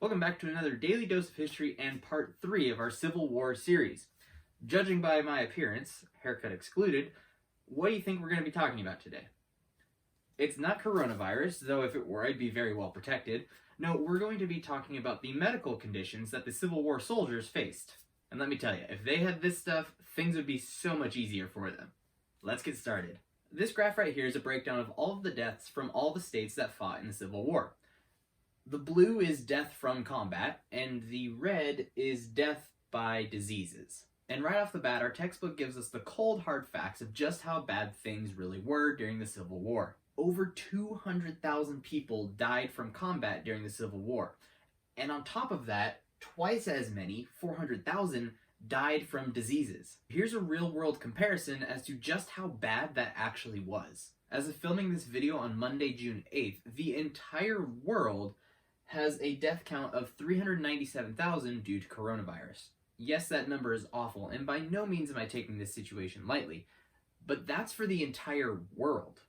Welcome back to another Daily Dose of History and part 3 of our Civil War series. Judging by my appearance, haircut excluded, what do you think we're going to be talking about today? It's not coronavirus, though if it were, I'd be very well protected. No, we're going to be talking about the medical conditions that the Civil War soldiers faced. And let me tell you, if they had this stuff, things would be so much easier for them. Let's get started. This graph right here is a breakdown of all of the deaths from all the states that fought in the Civil War. The blue is death from combat, and the red is death by diseases. And right off the bat, our textbook gives us the cold hard facts of just how bad things really were during the Civil War. Over 200,000 people died from combat during the Civil War. And on top of that, twice as many, 400,000, died from diseases. Here's a real-world comparison as to just how bad that actually was. As of filming this video on Monday, June 8th, the entire world has a death count of 397,000 due to coronavirus. Yes, that number is awful, and by no means am I taking this situation lightly, but that's for the entire world.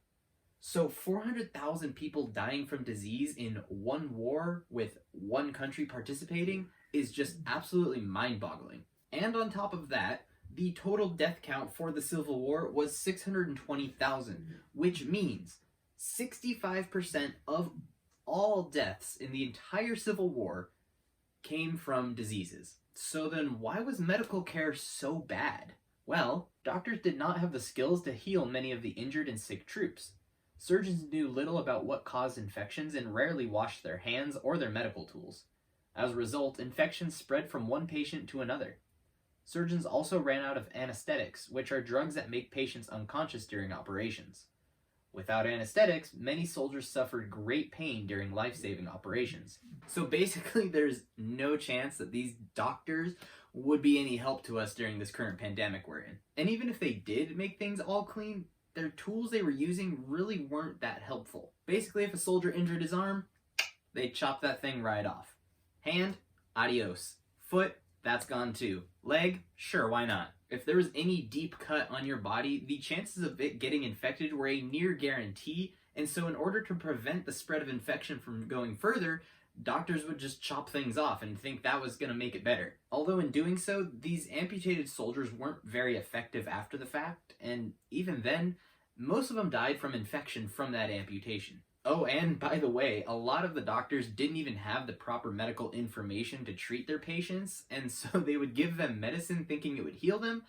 So 400,000 people dying from disease in one war with one country participating is just absolutely mind-boggling. And on top of that, the total death count for the Civil War was 620,000, which means 65% of all deaths in the entire Civil War came from diseases. So then why was medical care so bad? Well, doctors did not have the skills to heal many of the injured and sick troops. Surgeons knew little about what caused infections and rarely washed their hands or their medical tools. As a result, infections spread from one patient to another. Surgeons also ran out of anesthetics, which are drugs that make patients unconscious during operations. Without anesthetics, many soldiers suffered great pain during life-saving operations. So basically, there's no chance that these doctors would be any help to us during this current pandemic we're in. And even if they did make things all clean, their tools they were using really weren't that helpful. Basically, if a soldier injured his arm, they'd chop that thing right off. Hand, adios. Foot, that's gone too. Leg, sure, why not? If there was any deep cut on your body, the chances of it getting infected were a near guarantee, and so in order to prevent the spread of infection from going further, doctors would just chop things off and think that was going to make it better. Although in doing so, these amputated soldiers weren't very effective after the fact, and even then, most of them died from infection from that amputation. Oh, and by the way, a lot of the doctors didn't even have the proper medical information to treat their patients, and so they would give them medicine thinking it would heal them,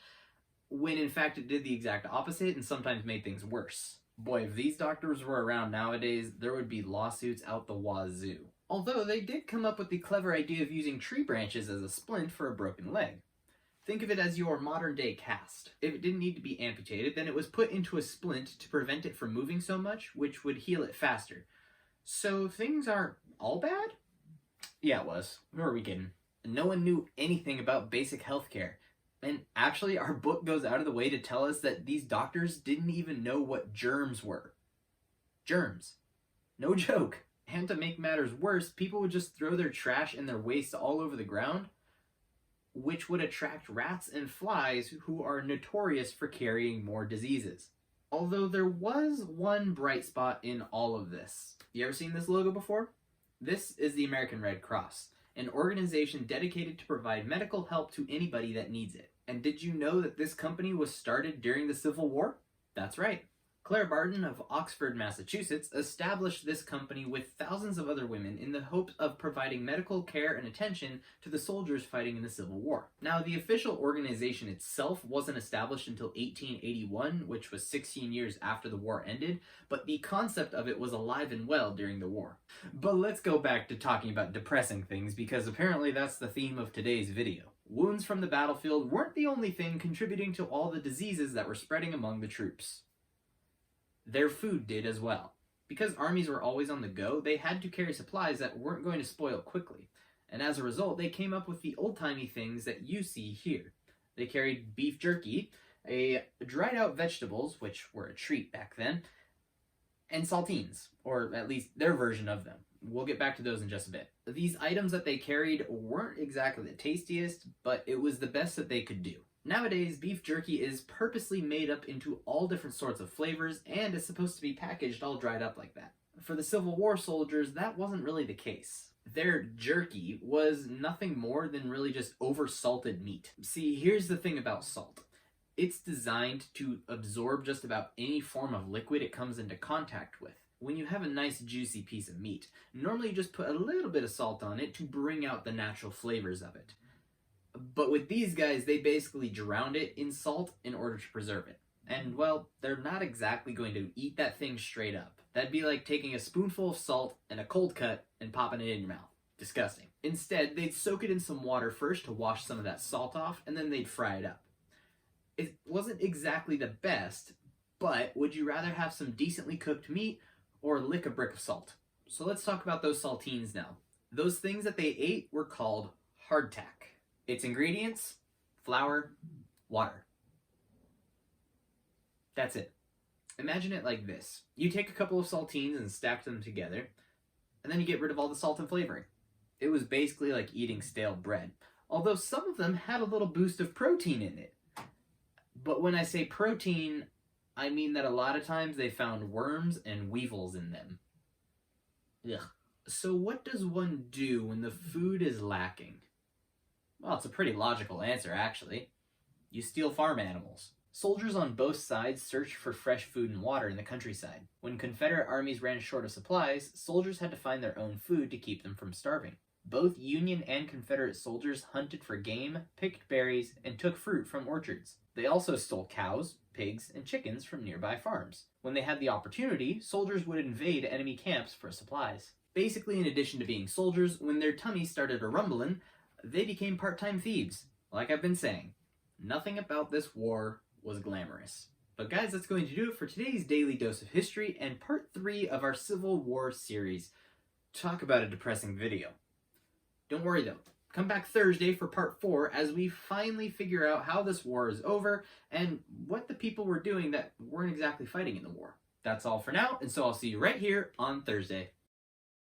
when in fact it did the exact opposite and sometimes made things worse. Boy, if these doctors were around nowadays, there would be lawsuits out the wazoo. Although they did come up with the clever idea of using tree branches as a splint for a broken leg. Think of it as your modern-day cast. If it didn't need to be amputated, then it was put into a splint to prevent it from moving so much, which would heal it faster. So things aren't all bad? Yeah, it was. Who are we kidding? No one knew anything about basic healthcare. And actually, our book goes out of the way to tell us that these doctors didn't even know what germs were. Germs. No joke. And to make matters worse, people would just throw their trash and their waste all over the ground, which would attract rats and flies who are notorious for carrying more diseases. Although there was one bright spot in all of this. You ever seen this logo before? This is the American Red Cross, an organization dedicated to provide medical help to anybody that needs it. And did you know that this company was started during the Civil War? That's right. Claire Barden of Oxford, Massachusetts, established this company with thousands of other women in the hopes of providing medical care and attention to the soldiers fighting in the Civil War. Now, the official organization itself wasn't established until 1881, which was 16 years after the war ended, but the concept of it was alive and well during the war. But let's go back to talking about depressing things, because apparently that's the theme of today's video. Wounds from the battlefield weren't the only thing contributing to all the diseases that were spreading among the troops. Their food did as well. Because armies were always on the go, they had to carry supplies that weren't going to spoil quickly. And as a result, they came up with the old-timey things that you see here. They carried beef jerky, dried out vegetables, which were a treat back then, and saltines, or at least their version of them. We'll get back to those in just a bit. These items that they carried weren't exactly the tastiest, but it was the best that they could do. Nowadays, beef jerky is purposely made up into all different sorts of flavors and is supposed to be packaged all dried up like that. For the Civil War soldiers, that wasn't really the case. Their jerky was nothing more than really just over-salted meat. See, here's the thing about salt. It's designed to absorb just about any form of liquid it comes into contact with. When you have a nice juicy piece of meat, normally you just put a little bit of salt on it to bring out the natural flavors of it. But with these guys, they basically drowned it in salt in order to preserve it. And, well, they're not exactly going to eat that thing straight up. That'd be like taking a spoonful of salt and a cold cut and popping it in your mouth. Disgusting. Instead, they'd soak it in some water first to wash some of that salt off, and then they'd fry it up. It wasn't exactly the best, but would you rather have some decently cooked meat or lick a brick of salt? So let's talk about those saltines now. Those things that they ate were called hardtack. Its ingredients: flour, water. That's it. Imagine it like this. You take a couple of saltines and stack them together, and then you get rid of all the salt and flavoring. It was basically like eating stale bread, although some of them had a little boost of protein in it. But when I say protein, I mean that a lot of times they found worms and weevils in them. Ugh. So what does one do when the food is lacking? Well, it's a pretty logical answer, actually. You steal farm animals. Soldiers on both sides searched for fresh food and water in the countryside. When Confederate armies ran short of supplies, soldiers had to find their own food to keep them from starving. Both Union and Confederate soldiers hunted for game, picked berries, and took fruit from orchards. They also stole cows, pigs, and chickens from nearby farms. When they had the opportunity, soldiers would invade enemy camps for supplies. Basically, in addition to being soldiers, when their tummies started a-rumblin', they became part-time thieves. Like I've been saying, nothing about this war was glamorous. But guys, that's going to do it for today's Daily Dose of History and part 3 of our Civil War series. Talk about a depressing video. Don't worry though, come back Thursday for part 4 as we finally figure out how this war is over and what the people were doing that weren't exactly fighting in the war. That's all for now, and so I'll see you right here on Thursday.